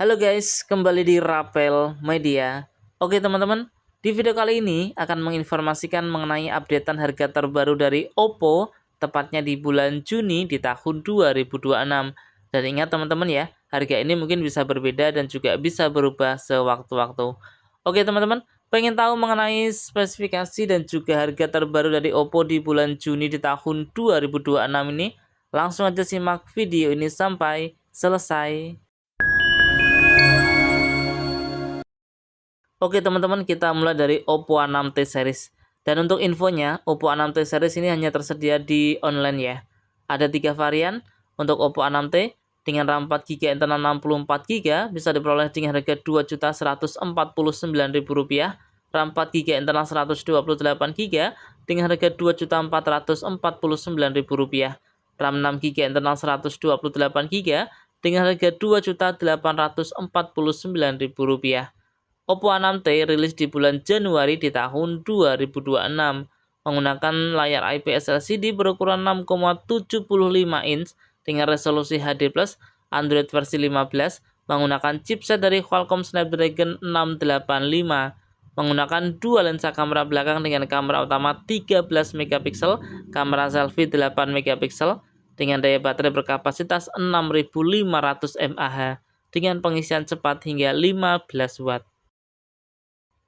Halo guys, kembali di Rapel Media. Oke teman-teman, di video kali ini akan menginformasikan mengenai updatean harga terbaru dari Oppo, tepatnya di bulan Juni di tahun 2026. Dan ingat teman-teman ya, harga ini mungkin bisa berbeda dan juga bisa berubah sewaktu-waktu. Oke teman-teman, pengen tahu mengenai spesifikasi dan juga harga terbaru dari Oppo di bulan Juni di tahun 2026 ini? Langsung aja simak video ini sampai selesai. Oke teman-teman, kita mulai dari Oppo A6T series. Dan untuk infonya, Oppo A6T series ini hanya tersedia di online ya. Ada 3 varian untuk Oppo A6T dengan RAM 4GB internal 64GB bisa diperoleh dengan harga Rp2.149.000, RAM 4GB internal 128GB dengan harga Rp2.449.000, RAM 6GB internal 128GB dengan harga Rp2.849.000. Oppo A6T rilis di bulan Januari di tahun 2026 menggunakan layar IPS LCD berukuran 6,75 inch dengan resolusi HD+, Android versi 15, menggunakan chipset dari Qualcomm Snapdragon 685, menggunakan dua lensa kamera belakang dengan kamera utama 13 megapiksel, kamera selfie 8 megapiksel, dengan daya baterai berkapasitas 6500 mAh, dengan pengisian cepat hingga 15 watt.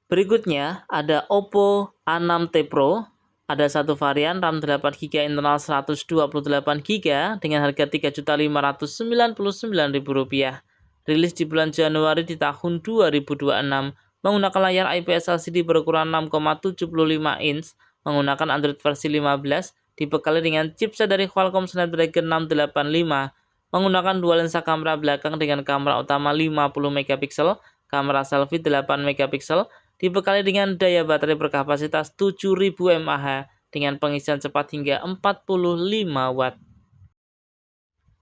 Berikutnya ada Oppo A6T Pro. Ada satu varian RAM 8GB internal 128GB dengan harga Rp3.599.000. Rilis di bulan Januari di tahun 2026 menggunakan layar IPS LCD berukuran 6,75 inch menggunakan Android versi 15 dibekali dengan chipset dari Qualcomm Snapdragon 685 menggunakan dua lensa kamera belakang dengan kamera utama 50 megapiksel, kamera selfie 8 megapiksel dibekali dengan daya baterai berkapasitas 7000 mAh dengan pengisian cepat hingga 45 watt.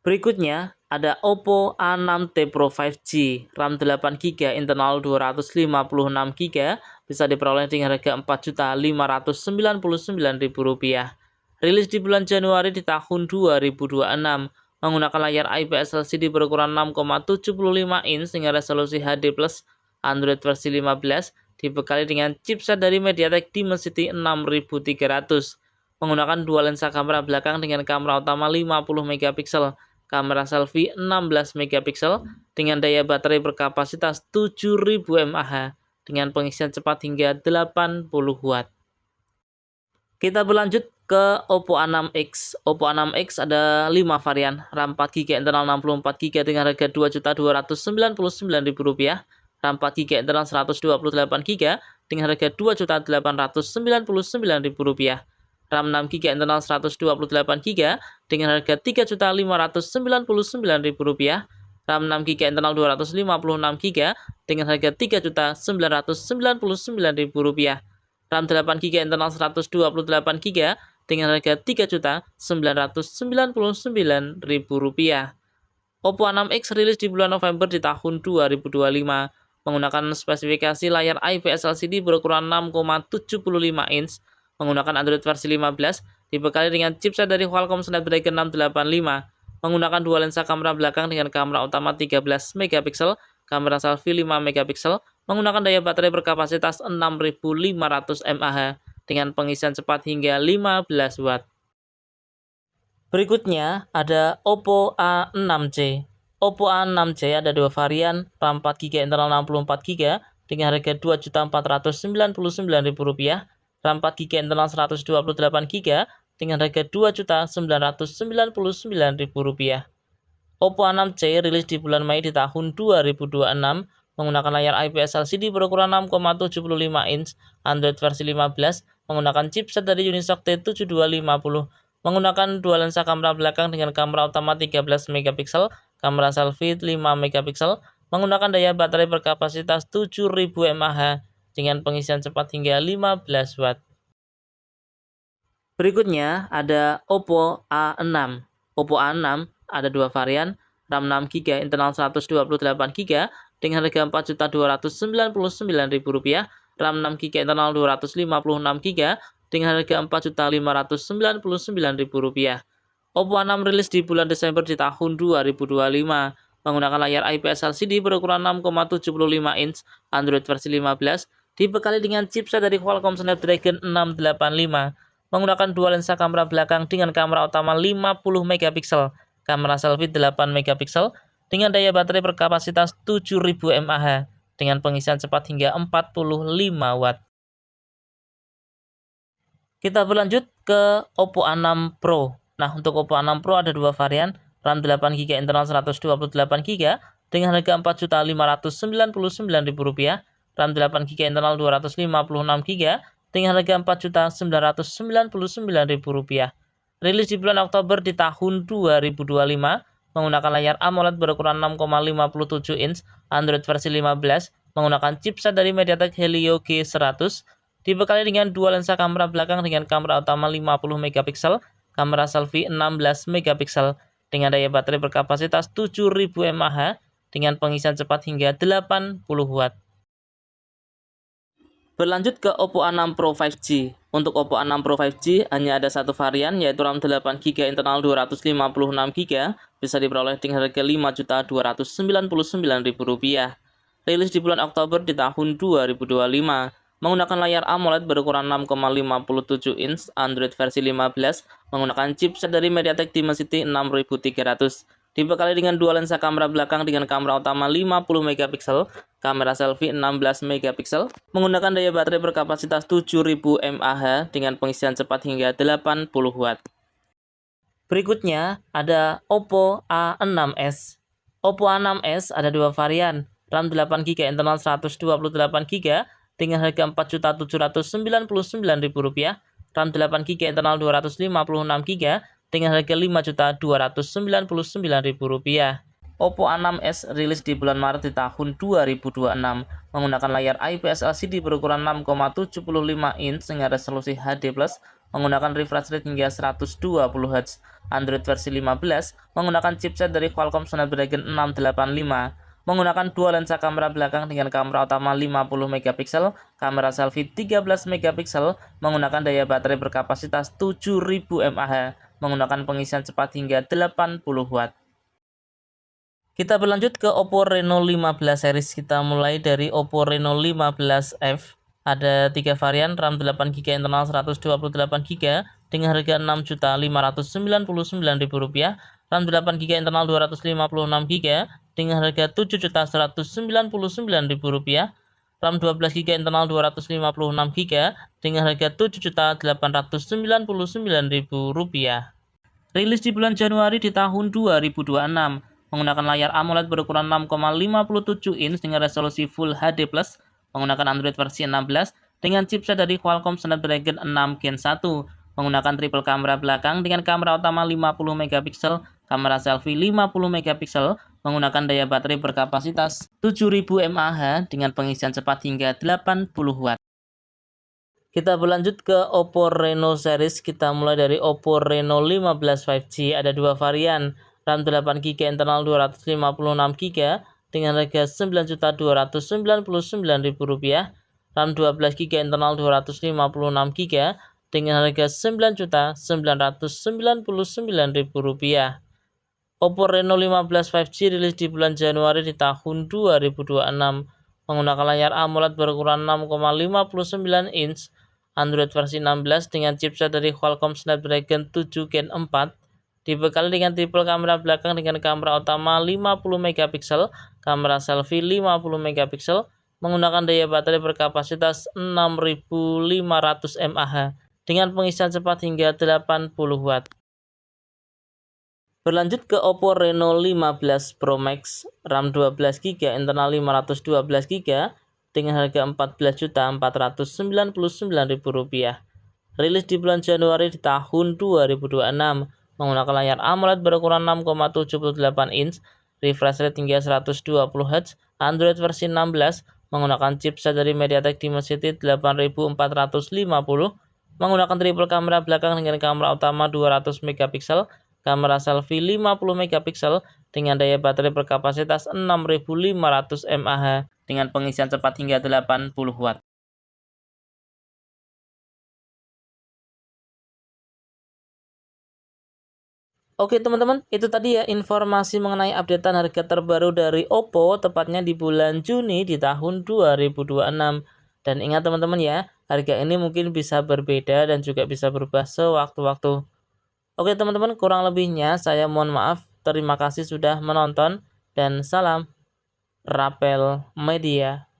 Berikutnya ada Oppo A6T Pro 5G, RAM 8GB, internal 256GB, bisa diperoleh dengan harga Rp4.599.000. Rilis di bulan Januari di tahun 2026 menggunakan layar IPS LCD berukuran 6,75 inch dengan resolusi HD+, Android versi 15, dibekali dengan chipset dari MediaTek Dimensity 6300, menggunakan dua lensa kamera belakang dengan kamera utama 50 megapiksel, kamera selfie 16 megapiksel dengan daya baterai berkapasitas 7000 mAh dengan pengisian cepat hingga 80 watt. Kita berlanjut ke Oppo A6X. Oppo A6X ada 5 varian, RAM 4GB internal 64GB dengan harga Rp2.299.000, RAM 4GB internal 128GB dengan harga Rp2.899.000, RAM 6GB internal 128GB dengan harga Rp3.599.000, RAM 6GB internal 256GB dengan harga Rp3.999.000, RAM 8GB internal 128GB dengan harga Rp3.999.000. Oppo A6X rilis di bulan November di tahun 2025 menggunakan spesifikasi layar IPS LCD berukuran 6,75 inch menggunakan Android versi 15 dibekali dengan chipset dari Qualcomm Snapdragon 685, menggunakan dua lensa kamera belakang dengan kamera utama 13 megapiksel, kamera selfie 5 megapiksel, menggunakan daya baterai berkapasitas 6500 mAh dengan pengisian cepat hingga 15 watt. Berikutnya ada Oppo A6C. Oppo A6C ada dua varian, RAM 4GB internal 64GB dengan harga Rp2.499.000, RAM 4GB internal 128GB dengan harga Rp2.999.000. Oppo A6C rilis di bulan Mei di tahun 2026 menggunakan layar IPS LCD berukuran 6,75 inch, Android versi 15, menggunakan chipset dari Unisoc T7250, menggunakan dua lensa kamera belakang dengan kamera utama 13 megapiksel, kamera selfie 5 megapiksel, menggunakan daya baterai berkapasitas 7000 mAh dengan pengisian cepat hingga 15 watt. Berikutnya ada Oppo A6. Oppo A6 ada dua varian, RAM 6GB internal 128GB dengan harga Rp4.299.000, RAM 6GB internal 256GB dengan harga Rp4.599.000. Oppo A6 rilis di bulan Desember di tahun 2025 menggunakan layar IPS LCD berukuran 6,75 inch Android versi 15, dibekali dengan chipset dari Qualcomm Snapdragon 685, menggunakan dua lensa kamera belakang dengan kamera utama 50 megapiksel, kamera selfie 8 megapiksel, dengan daya baterai berkapasitas 7000 mAh, dengan pengisian cepat hingga 45 watt. Kita berlanjut ke Oppo A6 Pro. Nah, untuk Oppo A6 Pro ada dua varian, RAM 8GB internal 128GB dengan harga Rp4.599.000, RAM 8GB internal 256GB dengan harga Rp4.999.000. Rilis di bulan Oktober di tahun 2025, menggunakan layar AMOLED berukuran 6,57 inch Android versi 15, menggunakan chipset dari MediaTek Helio G100, dibekali dengan dua lensa kamera belakang dengan kamera utama 50 megapiksel, kamera selfie 16 megapiksel, dengan daya baterai berkapasitas 7000 mAh, dengan pengisian cepat hingga 80 watt. Berlanjut ke Oppo A6 Pro 5G. Untuk Oppo A6 Pro 5G hanya ada satu varian, yaitu RAM 8GB internal 256GB, bisa diperoleh dengan harga Rp5.299.000. Rilis di bulan Oktober di tahun 2025, menggunakan layar AMOLED berukuran 6,57 inch Android versi 15, menggunakan chipset dari MediaTek Dimensity 6300, dibekali dengan dua lensa kamera belakang dengan kamera utama 50 megapiksel, kamera selfie 16 megapiksel, menggunakan daya baterai berkapasitas 7000 mAh dengan pengisian cepat hingga 80 watt. Berikutnya ada Oppo A6s. Oppo A6s ada dua varian, RAM 8GB internal 128GB dengan harga Rp4.799.000, RAM 8GB internal 256GB dengan harga Rp5.299.000. Oppo A6s rilis di bulan Maret di tahun 2026, menggunakan layar IPS LCD berukuran 6,75 inch dengan resolusi HD+, menggunakan refresh rate hingga 120Hz, Android versi 15, menggunakan chipset dari Qualcomm Snapdragon 685, menggunakan dua lensa kamera belakang dengan kamera utama 50 megapiksel, kamera selfie 13 megapiksel, menggunakan daya baterai berkapasitas 7000 mAh, menggunakan pengisian cepat hingga 80 watt. Kita berlanjut ke Oppo Reno 15 series. Kita mulai dari Oppo Reno 15F. Ada tiga varian, RAM 8GB internal 128GB dengan harga Rp6.599.000, RAM 8GB internal 256GB dengan harga Rp7.199.000, RAM 12GB internal 256GB dengan harga Rp7.899.000. Rilis di bulan Januari di tahun 2026, menggunakan layar AMOLED berukuran 6,57 inch dengan resolusi Full HD+, menggunakan Android versi 16 dengan chipset dari Qualcomm Snapdragon 6 Gen 1, menggunakan triple kamera belakang dengan kamera utama 50 megapiksel, kamera selfie 50 megapiksel, menggunakan daya baterai berkapasitas 7000 mAh dengan pengisian cepat hingga 80 watt. Kita berlanjut ke Oppo Reno series. Kita mulai dari Oppo Reno 15 5G. Ada dua varian, RAM 8GB internal 256GB dengan harga Rp9.299.000, RAM 12GB internal 256GB dengan harga Rp9.999.000. Oppo Reno 15 5G rilis di bulan Januari di tahun 2026, menggunakan layar AMOLED berukuran 6,59 inch Android versi 16 dengan chipset dari Qualcomm Snapdragon 7 Gen 4, dibekali dengan triple kamera belakang dengan kamera utama 50 megapiksel, kamera selfie 50 megapiksel, menggunakan daya baterai berkapasitas 6500 mAh dengan pengisian cepat hingga 80 watt. Berlanjut ke Oppo Reno 15 Pro Max, RAM 12GB internal 512GB dengan harga Rp14.499.000. Rilis di bulan Januari di tahun 2026, menggunakan layar AMOLED berukuran 6,78 inch, refresh rate hingga 120Hz, Android versi 16, menggunakan chipset dari MediaTek Dimensity 8450, menggunakan triple kamera belakang dengan kamera utama 200 megapiksel, kamera selfie 50 megapiksel dengan daya baterai berkapasitas 6500 mAh dengan pengisian cepat hingga 80 watt. Oke teman-teman, itu tadi ya informasi mengenai updatean harga terbaru dari Oppo tepatnya di bulan Juni di tahun 2026. Dan ingat teman-teman ya, harga ini mungkin bisa berbeda dan juga bisa berubah sewaktu-waktu. Oke teman-teman, kurang lebihnya saya mohon maaf. Terima kasih sudah menonton dan salam Rapel Media.